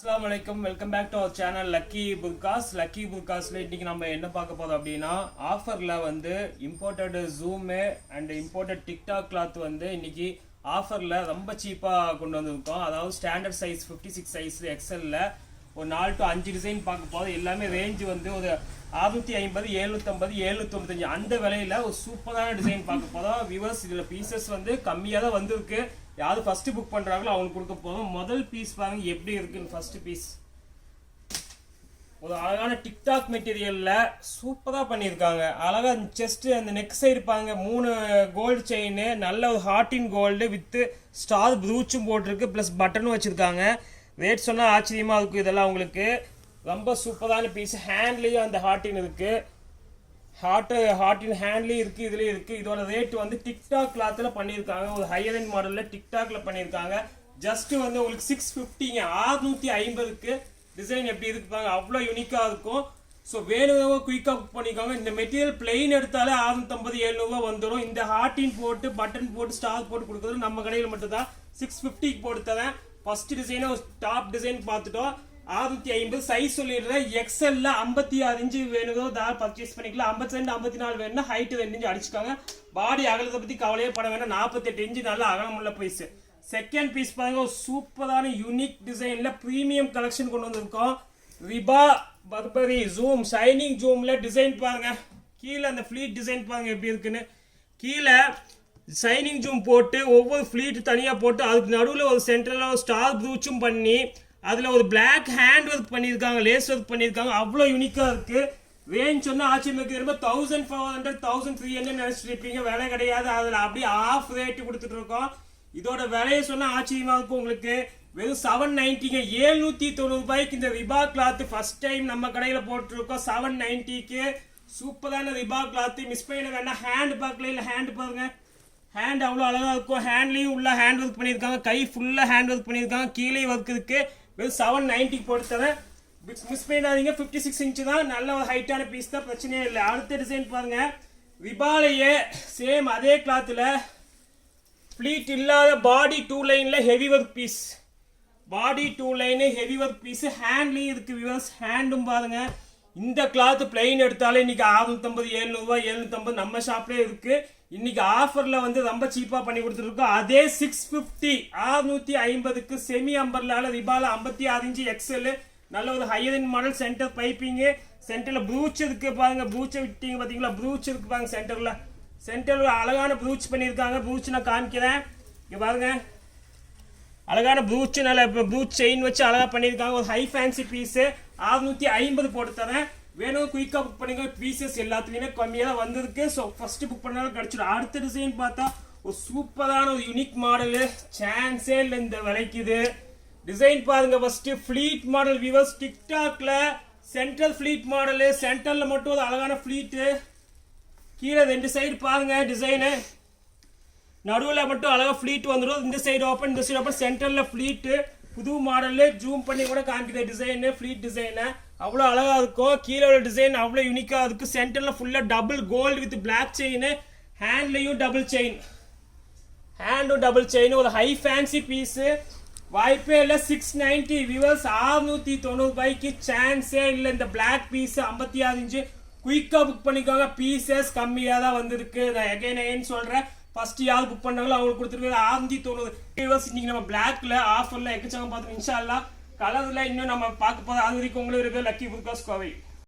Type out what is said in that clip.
அஸ்ஸலாமு அலைக்கும் welcome back to our channel lucky புல்காஸ்ல இன்னைக்கு நம்ம என்ன பார்க்க போறோம் அப்படின்னா ஆஃபர்ல வந்து இம்போர்ட்டட் ஜூமு அண்ட் இம்போர்ட்டட் டிக்டாக் கிளாத் வந்து இன்னைக்கு ஆஃபர்ல ரொம்ப சீப்பா கொண்டு வந்திருக்கோம். அதாவது ஸ்டாண்டர்ட் சைஸ் 56 சைஸ் எக்ஸல்ல ஒரு 4 to 5 டிசைன் பார்க்க போதும். எல்லாமே ரேஞ்ச் வந்து ஒரு 650 750 795 அந்த விலையில ஒரு சூப்பரான டிசைன் பார்க்க போதும். வியூவர்ஸ் இதுல பீசஸ் வந்து கம்மியாக தான் வந்திருக்கு. யாரு ஃபர்ஸ்ட் புக் பண்றாங்களோ அவங்களுக்கு கொடுக்க போதும். முதல் பீஸ் பாருங்க எப்படி இருக்குன்னு. ஃபர்ஸ்ட் பீஸ் ஒரு அழகான டிக்டாக் மெட்டீரியல்ல சூப்பரா பண்ணியிருக்காங்க. அழகா செஸ்ட் அந்த நெக் சைடு பாருங்க 3 கோல்டு செயின், நல்ல ஒரு ஹார்டின் கோல்டு வித் ஸ்டார் ப்ரூச்சும் போட்டிருக்கு, பிளஸ் பட்டனும் வச்சிருக்காங்க. ரேட் சொன்னா ஆச்சரியமா இருக்கும். இதெல்லாம் உங்களுக்கு ரொம்ப சூப்பரான பீஸ். ஹேண்ட்லயும் அந்த ஹார்டின் இருக்கு, ஹார்டின் ஹேண்ட்லயும் இருக்கு, இதுலயும் இருக்கு. இதோட ரேட் வந்து டிக்டாக் கிளாத்ல பண்ணியிருக்காங்க. ஒரு ஹையர் எண்ட் மாடல்ல டிக்டாக்ல பண்ணியிருக்காங்க. ஜஸ்ட் வந்து உங்களுக்கு 650 650க்கு டிசைன் எப்படி இருக்குப்பாங்க, அவ்வளோ யூனிக்கா இருக்கும். ஸோ வேணுங்க குயிக்கா புக் பண்ணிக்கோங்க. இந்த மெட்டீரியல் பிளெயின் எடுத்தாலே 650 700 வந்துடும். இந்த ஹார்டின் போட்டு பட்டன் போட்டு ஸ்டார் போட்டு கொடுக்குறது நம்ம கடையில் மட்டும் தான் 650க்கு போட்டு தரேன். ஃபர்ஸ்ட் டிசைனை ஒரு டாப் டிசைன் பார்த்துட்டோம். 650 சைஸ் சொல்லிடுறேன். எக்ஸ்எல்ல 56 இன்ச்சு வேணுதோ தான் பர்ச்சேஸ் பண்ணிக்கலாம். 52 54 வேணும்னா ஹைட் 2 இன்ச்சு அடிச்சுக்காங்க. பாடி அகலத்தை பத்தி கவலையே பட வேண்டாம். 48 இன்ச்சு நல்ல அகலமுள்ள பீஸ். செகண்ட் பீஸ் பாருங்க, சூப்பரான யூனிக் டிசைன்ல பிரீமியம் கலெக்ஷன் கொண்டு வந்திருக்கோம். ரிபா பர்பரி ஜூம் ஷைனிங் ஜூம்ல டிசைன் பாருங்க. கீழே அந்த ஃபிளீட் டிசைன் பாருங்க எப்படி இருக்குன்னு. கீழே ஷைனிங் ஜூம் போட்டு ஒவ்வொரு ஃபிளீட் தனியா போட்டு அதுக்கு நடுவில் ஒரு சென்டர்ல ஒரு ஸ்டார் ப்ரூச்சும் பண்ணி அதுல ஒரு பிளாக் ஹேண்ட் ஒர்க் பண்ணியிருக்காங்க, லேஸ் ஒர்க் பண்ணியிருக்காங்க. அவ்வளோ யூனிக்கா இருக்கு. ரேஞ்ச் சொன்னா ஆச்சரியம் இருக்கு. 1400 1300 நினைச்சிட்டு இருப்பீங்க. விலை கிடையாது, அதுல அப்படியே ஆஃப் ரேட் கொடுத்துட்டு இருக்கோம். இதோட விலையை சொன்னா ஆச்சரியமா இருக்கும் உங்களுக்கு. வெறும் 790 790 ரூபாய்க்கு இந்த ரிபா கிளாத் ஃபர்ஸ்ட் டைம் நம்ம கடையில போட்டுருக்கோம். 790க்கு சூப்பரான ரிபா கிளாத். மிஸ் பண்ண வேண்டாம். ஹேண்ட் பார்க்கல, இல்ல ஹேண்ட் பாருங்க, ஹேண்ட் அவ்வளோ அழகா இருக்கும். ஹேண்ட்லயும் உள்ள ஹேண்ட் ஒர்க் பண்ணியிருக்காங்க, கை ஃபுல்லா ஹேண்ட் ஒர்க் பண்ணியிருக்காங்க, கீழே ஒர்க் இருக்கு. வெறும் 790 போட்டு தரேன். மிஸ் பண்ணிடாதீங்க. 56 இன்ச்சு தான், நல்ல ஒரு ஹைட்டான பீஸ் தான், பிரச்சனையே இல்லை. அடுத்த டிசைன் பாருங்க. ரிபாலையே சேம் அதே கிளாத்ல ஃபிளீட் இல்லாத பாடி 2 லைன்ல ஹெவி ஒர்க் பீஸ். பாடி 2 லைன் ஹெவி ஒர்க் பீஸ். ஹேண்ட்லயும் இருக்கு வியூவர்ஸ். ஹேண்டும் பாருங்க. இந்த கிளாத் பிளைன் எடுத்தாலே இன்னைக்கு 650 700 750 நம்ம ஷாப்லயே இருக்கு. இன்னைக்கு ஆஃபர்ல வந்து ரொம்ப சீப்பா பண்ணி கொடுத்துருக்கோம். அதே 650 650க்கு செமி அம்பர்லால ரிபால 56 இன்ச்சு எக்ஸ்எல் நல்ல ஒரு higher end model. Centre piping, சென்டர்ல ப்ரூச் இருக்கு பாருங்க. ப்ரூச்சை விட்டீங்க பாத்தீங்களா, ப்ரூச் இருக்கு பாருங்க. சென்டர்ல அழகான ப்ரூச் பண்ணியிருக்காங்க. ப்ரூச் நான் காமிக்கிறேன். இங்க பாருங்க, அழகான ப்ரூச், நல்ல ப்ரூச் செயின் வச்சு அழகா பண்ணியிருக்காங்க. ஒரு ஹை ஃபேன்சி பீஸ். 650 போட்டு தரேன். வேணும் குயிக்கா புக் பண்ணிக்க. பீசஸ் எல்லாத்துலயுமே கம்மியா தான் வந்திருக்கு. ஸோ ஃபர்ஸ்ட் புக் பண்ணாலும் கிடைச்சிடும். அடுத்த டிசைன் பார்த்தா ஒரு சூப்பரான ஒரு யூனிக் மாடலு. சான்ஸே இல்லை இந்த விலைக்குது. டிசைன் பாருங்க. First pleat model viewers. டிக்டாக்ல சென்ட்ரல் ஃபிளீட் மாடலு. சென்டர்ல மட்டும் ஒரு அழகான ஃபிளீட்டு. கீழே 2 சைடு பாருங்க டிசைனு. நடுவில் மட்டும் அழகா ஃபிளீட் வந்துடும். இந்த சைடு ஓப்பன், இந்த சைடு ஓப்பன். சென்டர்ல ஃபிளீட்டு. புது மாடலு. ஜூம் பண்ணி கூட காமிக்கிற டிசைனு, ஃபிளீட் டிசைனு அவ்வளோ அழகா இருக்கும். கீழே உள்ள டிசைன் அவ்வளோ யூனிக்கா இருக்கு. சென்டர்ல ஃபுல்லா double gold with black chain. ஹேண்ட்லயும் டபுள் செயின், ஹேண்டும் டபுள் செயின். ஒரு ஹை ஃபேன்சி பீஸ். வாய்ப்பே இல்லை. 690 வியூவர்ஸ். 690 ரூபாய்க்கு சான்ஸே இல்லை. இந்த பிளாக் பீஸ் 56 இன்ச்சு குயிக்கா புக் பண்ணிக்கோங்க. பீசஸ் கம்மியா தான் வந்திருக்கு. நான் எகைன் சொல்றேன். ஃபர்ஸ்ட் யார் புக் பண்ணாங்களோ அவங்களுக்கு கொடுத்துருக்கு 690 வியூவர்ஸ். இன்னைக்கு நம்ம பிளாக்ல ஆஃபர்ல எக்கச்சக்கம் பார்த்துருக்கோம். இன்ஷா அல்லாஹ் கலர்ல இன்னும் நம்ம பார்க்க போறோம். அது வரைக்கும் உங்களுக்கு இருக்கு லக்கி புல்காஸ் கோவை.